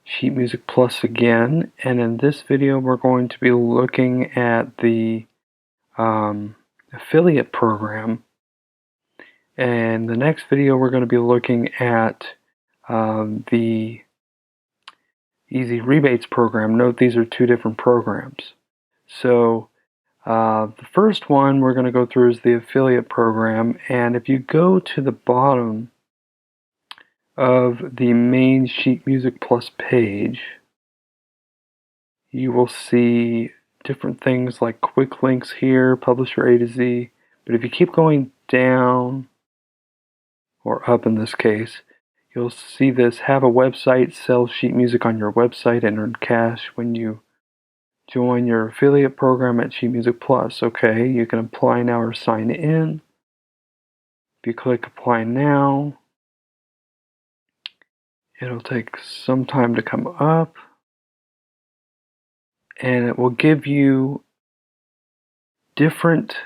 Sheet Music Plus again, and in this video we're going to be looking at the affiliate program, and the next video we're going to be looking at the Easy Rebates program. Note these are two different programs. So the first one we're going to go through is the affiliate program, and if you go to the bottom of the main Sheet Music Plus page, you will see different things like quick links here, publisher A to Z. But if you keep going down, or up in this case, you'll see this: have a website, sell sheet music on your website, and earn cash when you join your affiliate program at Sheet Music Plus. Okay, you can apply now or sign in. If you click apply now, it'll take some time to come up, and it will give you different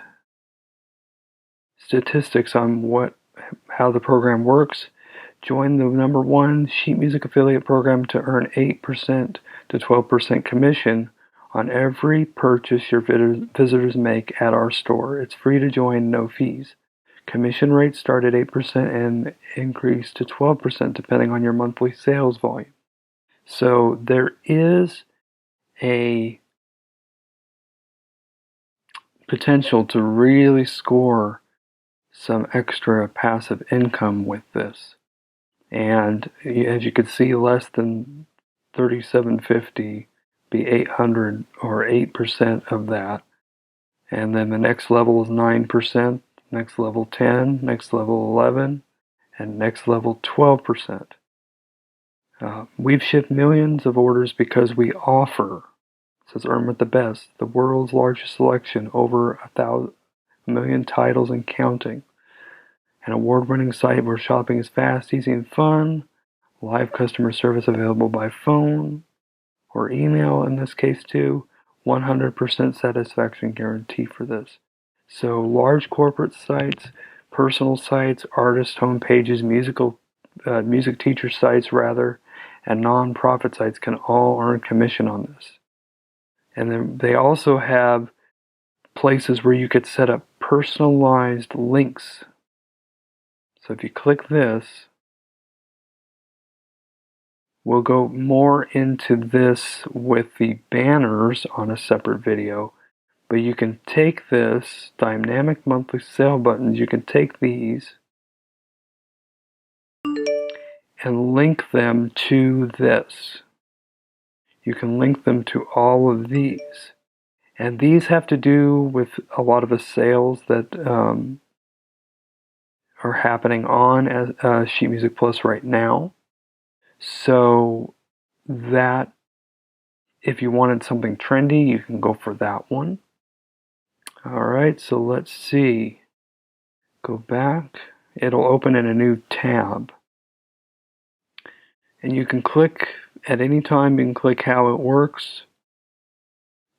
statistics on how the program works. Join the #1 sheet music affiliate program to earn 8% to 12% commission on every purchase your visitors make at our store. It's free to join, no fees. Commission rates start at 8% and increase to 12% depending on your monthly sales volume. So there is a potential to really score some extra passive income with this. And as you can see, less than $37.50 be 800 or 8% of that. And then the next level is 9%, next level 10, next level 11, and next level 12%. We've shipped millions of orders because we offer, says Earn with the Best, the world's largest selection, over 1 million titles and counting. An award-winning site where shopping is fast, easy, and fun. Live customer service available by phone or email in this case too. 100% satisfaction guarantee for this. So large corporate sites, personal sites, artist homepages, music teacher sites rather, and non-profit sites can all earn commission on this. And then they also have places where you could set up personalized links. So if you click this, we'll go more into this with the banners on a separate video, but you can take this dynamic monthly sale buttons, you can take these and link them to this. You can link them to all of these. And these have to do with a lot of the sales that are happening on Sheet Music Plus right now. So that if you wanted something trendy, you can go for that one. Alright, so let's see. Go back. It'll open in a new tab. And you can click at any time, you can click how it works.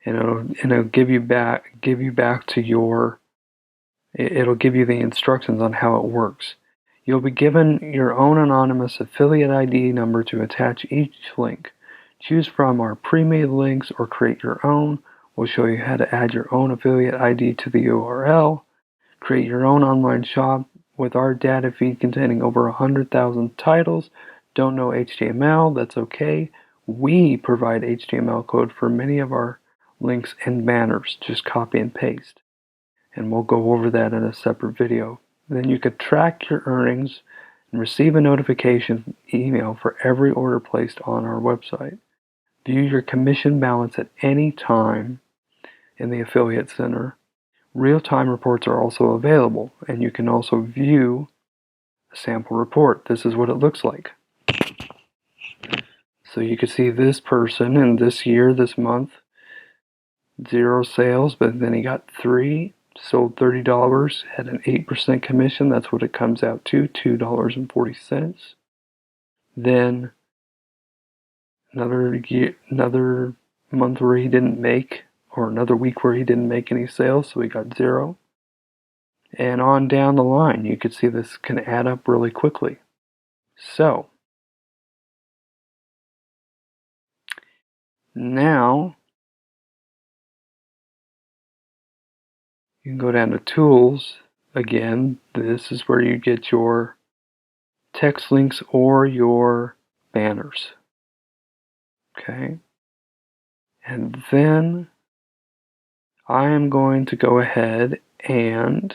And it'll give you back to your, it'll give you the instructions on how it works. You'll be given your own anonymous affiliate ID number to attach each link. Choose from our pre-made links or create your own. We'll show you how to add your own affiliate ID to the URL. Create your own online shop with our data feed containing over 100,000 titles. Don't know HTML? That's okay. We provide HTML code for many of our links and banners. Just copy and paste. And we'll go over that in a separate video. Then you could track your earnings and receive a notification email for every order placed on our website. View your commission balance at any time in the Affiliate Center. Real-time reports are also available, and you can also view a sample report. This is what it looks like. So you can see this person in this year, this month, 0 sales, but then he got 3. Sold $30, had an 8% commission. That's what it comes out to, $2.40. Then another month where he didn't make, or another week where he didn't make any sales, so he got 0. And on down the line, you can see this can add up really quickly. So Now, you can go down to Tools. Again, this is where you get your text links or your banners. Okay. And then I am going to go ahead and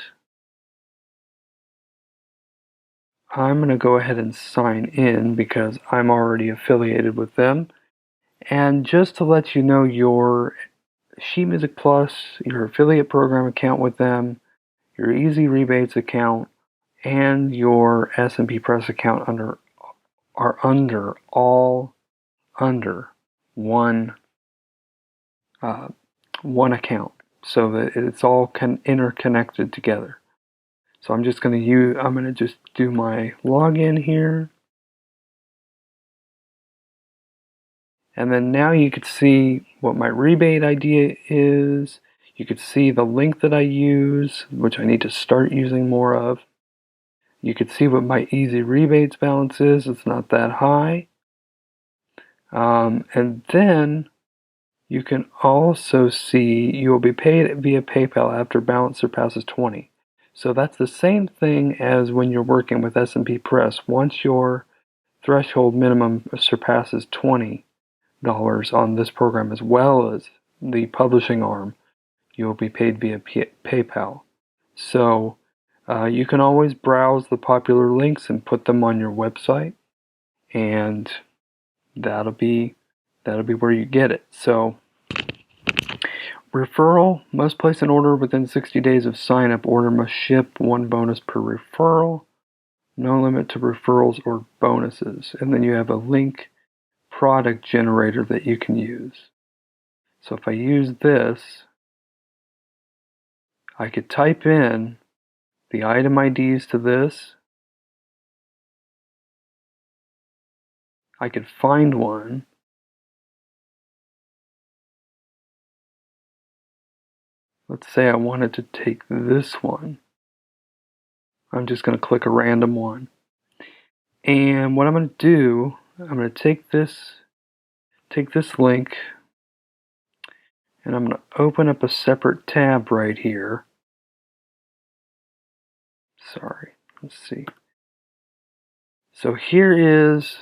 I'm going to go ahead and sign in because I'm already affiliated with them. And just to let you know, your Sheet Music Plus, your affiliate program account with them, your Easy Rebates account, and your S&P Press account are all under one one account, so that it's all interconnected together. So I'm going to just do my login here. And then now you could see what my rebate ID is. You could see the link that I use, which I need to start using more of. You could see what my easy rebates balance is. It's not that high. And then you can also see you will be paid via PayPal after balance surpasses 20. So that's the same thing as when you're working with S&P Press. Once your threshold minimum surpasses $20 on this program, as well as the publishing arm, you'll be paid via PayPal. So you can always browse the popular links and put them on your website, and that'll be where you get it. So referral must place an order within 60 days of sign up. Order must ship, one bonus per referral. No limit to referrals or bonuses. And then you have a link product generator that you can use. So if I use this, I could type in the item IDs to this. I could find one. Let's say I wanted to take this one. I'm just going to click a random one. And what I'm going to do, I'm going to take this link, and I'm going to open up a separate tab right here. Sorry, let's see. So here is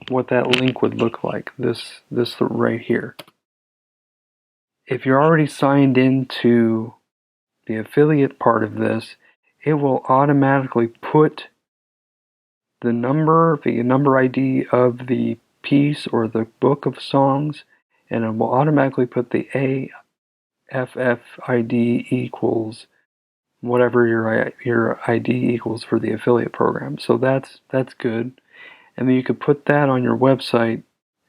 what that link would look like, this right here. If you're already signed into the affiliate part of this, it will automatically put the number ID of the piece or the book of songs, and it will automatically put the AFF ID equals whatever your ID equals for the affiliate program. So that's good. And then you could put that on your website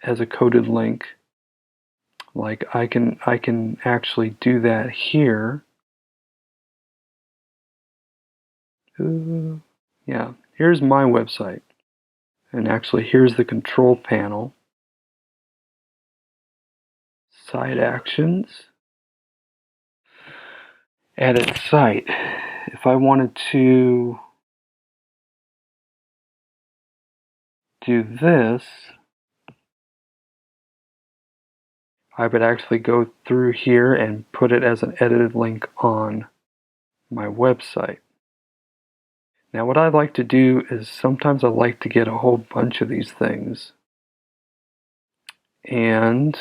as a coded link. Like I can actually do that here. Yeah, here's my website. And actually here's the control panel. Site actions. Edit site. If I wanted to do this, I would actually go through here and put it as an edited link on my website. Now what I like to do is sometimes I like to get a whole bunch of these things and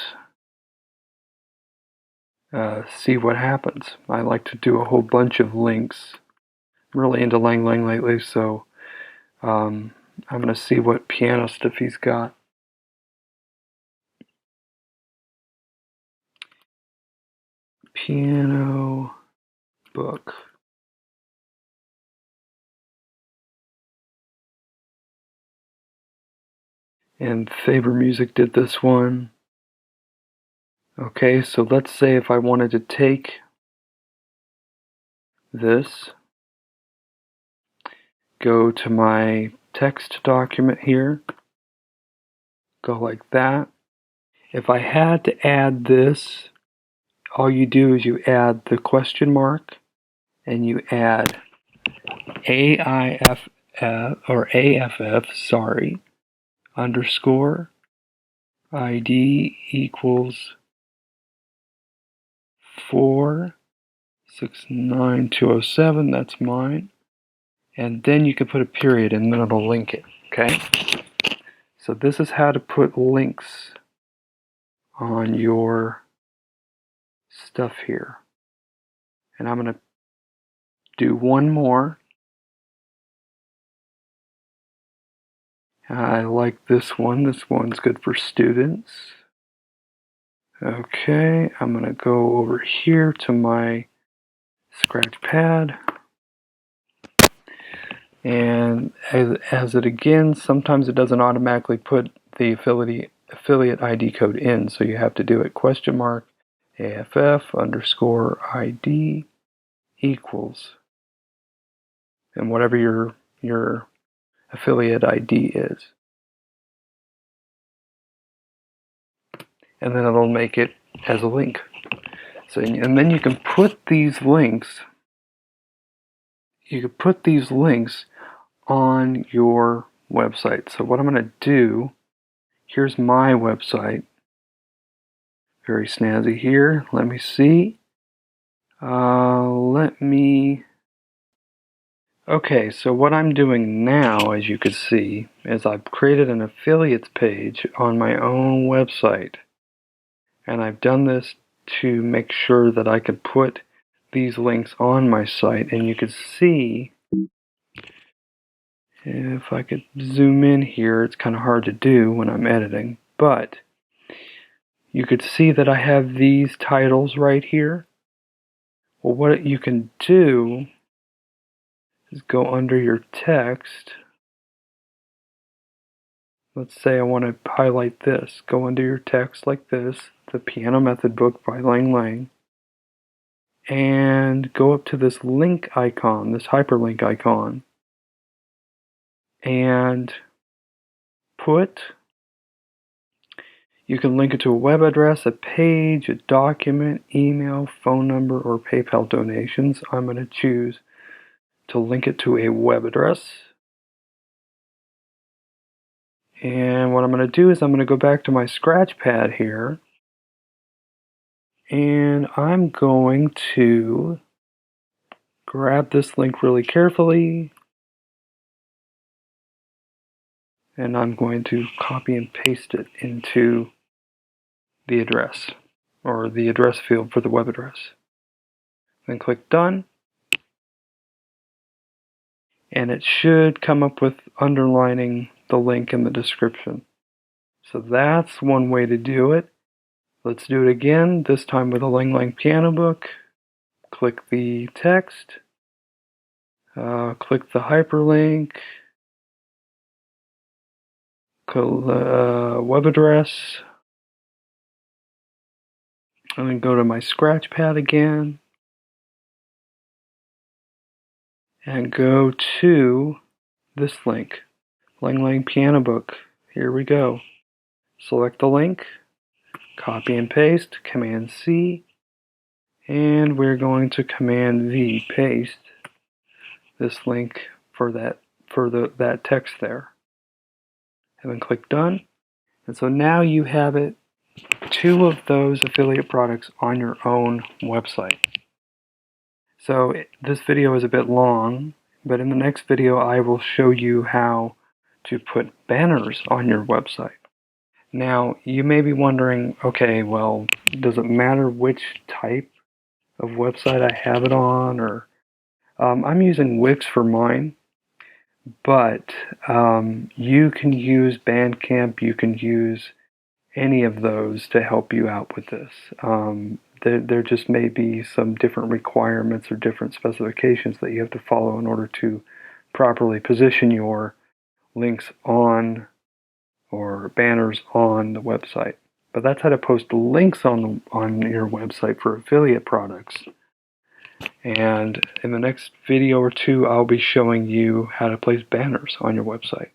see what happens. I like to do a whole bunch of links. I'm really into Lang Lang lately, so I'm going to see what piano stuff he's got. Piano book. And Faber Music did this one. Okay, so let's say if I wanted to take this, go to my text document here, go like that. If I had to add this, all you do is you add the question mark and you add AFF, underscore, ID equals 469207, that's mine. And then you can put a period and then it'll link it, okay? So this is how to put links on your stuff here. And I'm going to do one more. I like this one. This one's good for students. Okay, I'm going to go over here to my scratch pad. And as it again, sometimes it doesn't automatically put the affiliate ID code in, so you have to do it $AFF_ID equals, and whatever your affiliate ID is. And then it'll make it as a link. So, and then you can put these links, on your website. So what I'm going to do, here's my website. Very snazzy here. Let me see. Okay, so what I'm doing now, as you can see, is I've created an affiliates page on my own website. And I've done this to make sure that I could put these links on my site. And you can see, if I could zoom in here, it's kind of hard to do when I'm editing, but you could see that I have these titles right here. Well, what you can do is go under your text. Let's say I want to highlight this. Go under your text like this, the Piano Method book by Lang Lang, and go up to this link icon, this hyperlink icon, and you can link it to a web address, a page, a document, email, phone number, or PayPal donations. I'm going to choose to link it to a web address. And what I'm going to do is I'm going to go back to my scratch pad here, and I'm going to grab this link really carefully, and I'm going to copy and paste it into the address, or the address field for the web address. Then click Done, and it should come up with underlining the link in the description. So that's one way to do it. Let's do it again, this time with a Lang Lang piano book. Click the text, click the hyperlink, web address, and then go to my scratch pad again, and go to this link, Lang Lang piano book. Here we go. Select the link, copy and paste, Command C, and we're going to Command V, paste this link for that text there. And then click Done. And so now you have it, 2 of those affiliate products on your own website. So this video is a bit long, but in the next video I will show you how to put banners on your website. Now you may be wondering, okay, well, does it matter which type of website I have it on? Or I'm using Wix for mine, but you can use Bandcamp, you can use any of those to help you out with this. There just may be some different requirements or different specifications that you have to follow in order to properly position your links on, or banners on, the website. But that's how to post links on your website for affiliate products. And in the next video or 2, I'll be showing you how to place banners on your website.